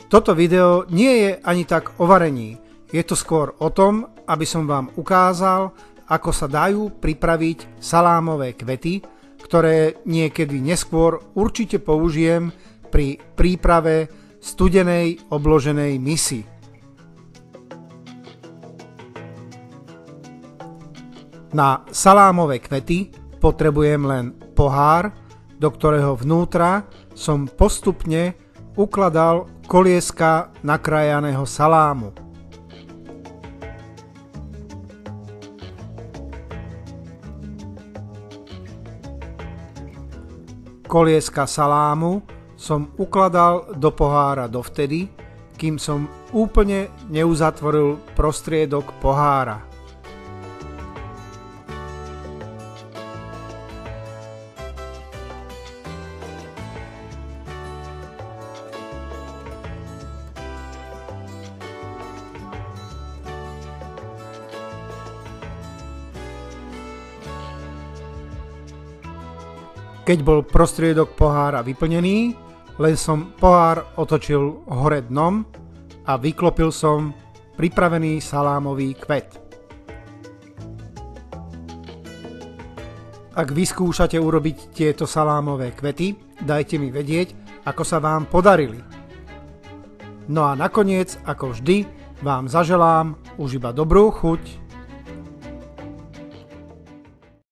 Toto video nie je ani tak o varení, je to skôr o tom, aby som vám ukázal, ako sa dajú pripraviť salámové kvety, ktoré niekedy neskôr určite použijem pri príprave studenej obloženej misy. Na salámové kvety potrebujem len pohár, do ktorého vnútra som postupne ukladal kolieska nakrájaného salámu. Kolieska salámu som ukladal do pohára dovtedy, kým som úplne neuzatvoril prostriedok pohára. Keď bol prostriedok pohára vyplnený, len som pohár otočil hore dnom a vyklopil som pripravený salámový kvet. Ak vyskúšate urobiť tieto salámové kvety, dajte mi vedieť, ako sa vám podarili. No a nakoniec, ako vždy, vám zaželám už iba dobrú chuť.